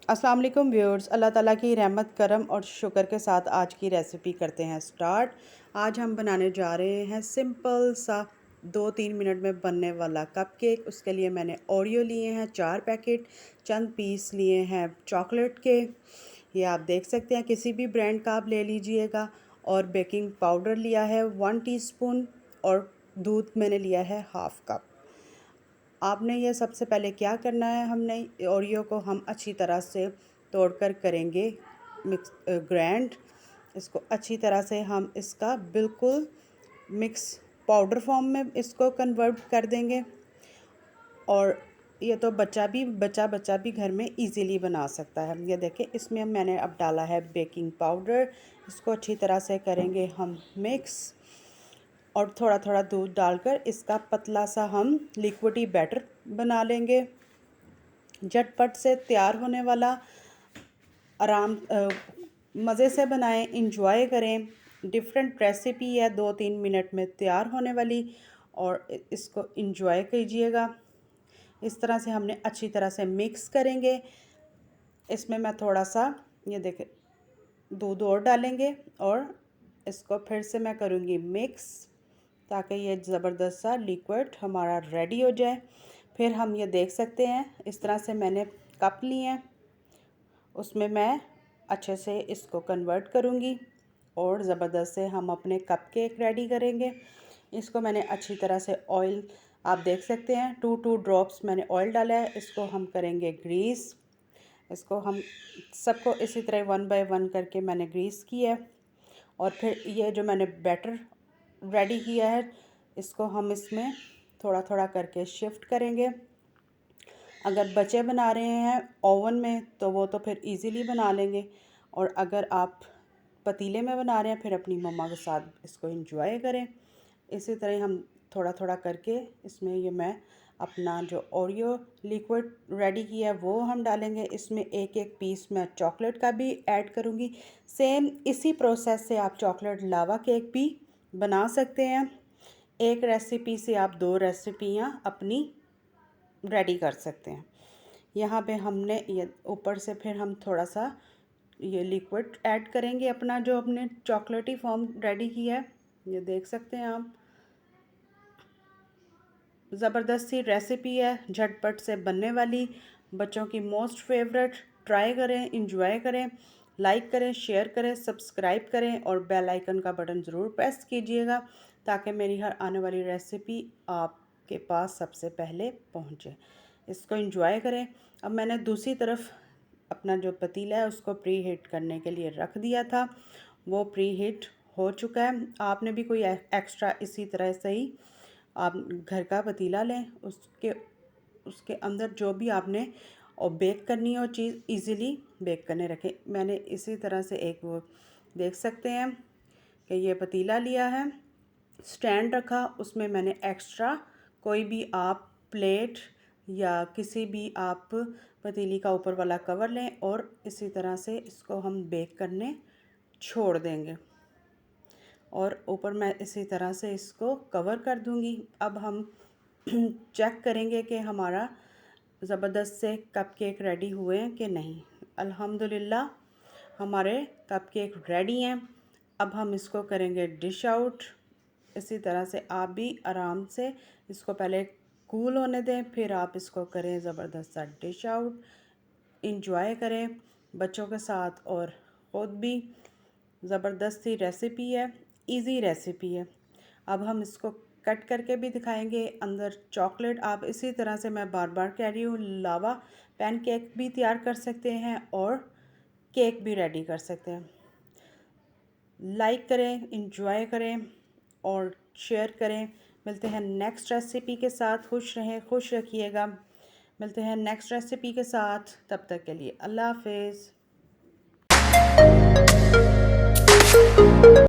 अस्सलाम वालेकुम व्यूअर्स, अल्लाह ताला की रहमत करम और शुक्र के साथ आज की रेसिपी करते हैं स्टार्ट। आज हम बनाने जा रहे हैं सिंपल सा 2-3 मिनट में बनने वाला कपकेक। उसके लिए मैंने ओरियो लिए हैं 4 पैकेट, चंद पीस लिए हैं चॉकलेट के। ये आप देख सकते हैं, किसी भी ब्रांड का आप ले लीजिएगा। और बेकिंग पाउडर लिया है 1 टीस्पून और दूध मैंने लिया है हाफ़ कप। आपने ये सबसे पहले क्या करना है, हमने ओरियो को हम अच्छी तरह से तोड़कर करेंगे मिक्स ग्राइंड। इसको अच्छी तरह से हम इसका बिल्कुल मिक्स पाउडर फॉर्म में इसको कन्वर्ट कर देंगे। और ये तो बच्चा भी घर में इजीली बना सकता है। ये देखें, इसमें मैंने अब डाला है बेकिंग पाउडर। इसको अच्छी तरह से करेंगे हम मिक्स और थोड़ा थोड़ा दूध डालकर इसका पतला सा हम लिक्विडी बैटर बना लेंगे। झटपट से तैयार होने वाला, मज़े से बनाएं, इंजॉय करें। डिफरेंट रेसिपी है, 2-3 मिनट में तैयार होने वाली, और इसको इंजॉय कीजिएगा। इस तरह से हमने अच्छी तरह से मिक्स करेंगे। इसमें मैं थोड़ा सा, ये देखें, दूध और डालेंगे और इसको फिर से मैं करूँगी मिक्स, ताकि ये ज़बरदस्त सा लिक्विड हमारा रेडी हो जाए। फिर हम ये देख सकते हैं, इस तरह से मैंने कप लिए हैं, उसमें मैं अच्छे से इसको कन्वर्ट करूँगी और ज़बरदस्त से हम अपने कप केक रेडी करेंगे। इसको मैंने अच्छी तरह से ऑयल, आप देख सकते हैं 2 ड्रॉप्स मैंने ऑयल डाला है। इसको हम करेंगे ग्रीस। इसको हम सबको इसी तरह 1 बाय 1 करके मैंने ग्रीस किया है। और फिर ये जो मैंने बैटर रेडी किया है, इसको हम इसमें थोड़ा थोड़ा करके शिफ्ट करेंगे। अगर बच्चे बना रहे हैं ओवन में तो वो तो फिर इजीली बना लेंगे, और अगर आप पतीले में बना रहे हैं फिर अपनी मम्मा के साथ इसको एंजॉय करें। इसी तरह हम थोड़ा थोड़ा करके इसमें ये मैं अपना जो ओरियो लिक्विड रेडी किया है वो हम डालेंगे। इसमें एक एक पीस मैं चॉकलेट का भी ऐड करूँगी। सेम इसी प्रोसेस से आप चॉकलेट लावा केक भी बना सकते हैं। एक रेसिपी से आप 2 रेसिपियाँ अपनी रेडी कर सकते हैं। यहाँ पे हमने ये ऊपर से फिर हम थोड़ा सा ये लिक्विड ऐड करेंगे, अपना जो हमने चॉकलेटी फॉर्म रेडी किया है। ये देख सकते हैं आप, ज़बरदस्त सी रेसिपी है, झटपट से बनने वाली, बच्चों की मोस्ट फेवरेट। ट्राई करें, इंजॉय करें, लाइक करें, शेयर करें, सब्सक्राइब करें और बेल आइकन का बटन ज़रूर प्रेस कीजिएगा, ताकि मेरी हर आने वाली रेसिपी आपके पास सबसे पहले पहुंचे। इसको इंजॉय करें। अब मैंने दूसरी तरफ अपना जो पतीला है उसको प्री हीट करने के लिए रख दिया था, वो प्री हीट हो चुका है। आपने भी कोई एक्स्ट्रा इसी तरह से ही आप घर का पतीला लें, उसके उसके अंदर जो भी आपने और बेक करनी हो चीज़ इजीली बेक करने रखें। मैंने इसी तरह से एक, वो देख सकते हैं कि ये पतीला लिया है, स्टैंड रखा, उसमें मैंने एक्स्ट्रा कोई भी आप प्लेट या किसी भी आप पतीली का ऊपर वाला कवर लें और इसी तरह से इसको हम बेक करने छोड़ देंगे। और ऊपर मैं इसी तरह से इसको कवर कर दूंगी। अब हम चेक करेंगे कि हमारा ज़बरदस्त से कपकेक रेडी हुए हैं कि नहीं। अल्हम्दुलिल्लाह हमारे कपकेक रेडी हैं। अब हम इसको करेंगे डिश आउट। इसी तरह से आप भी आराम से इसको पहले कूल होने दें, फिर आप इसको करें ज़बरदस्त सा डिश आउट। इंजॉय करें बच्चों के साथ और ख़ुद भी। ज़बरदस्त सी रेसिपी है, इजी रेसिपी है। अब हम इसको कट करके भी दिखाएंगे। अंदर चॉकलेट, आप इसी तरह से, मैं बार बार कह रही हूँ, लावा पैनकेक भी तैयार कर सकते हैं और केक भी रेडी कर सकते हैं। लाइक करें, इंजॉय करें और शेयर करें। मिलते हैं नेक्स्ट रेसिपी के साथ। खुश रहें, खुश रखिएगा। मिलते हैं नेक्स्ट रेसिपी के साथ, तब तक के लिए अल्लाह हाफिज़।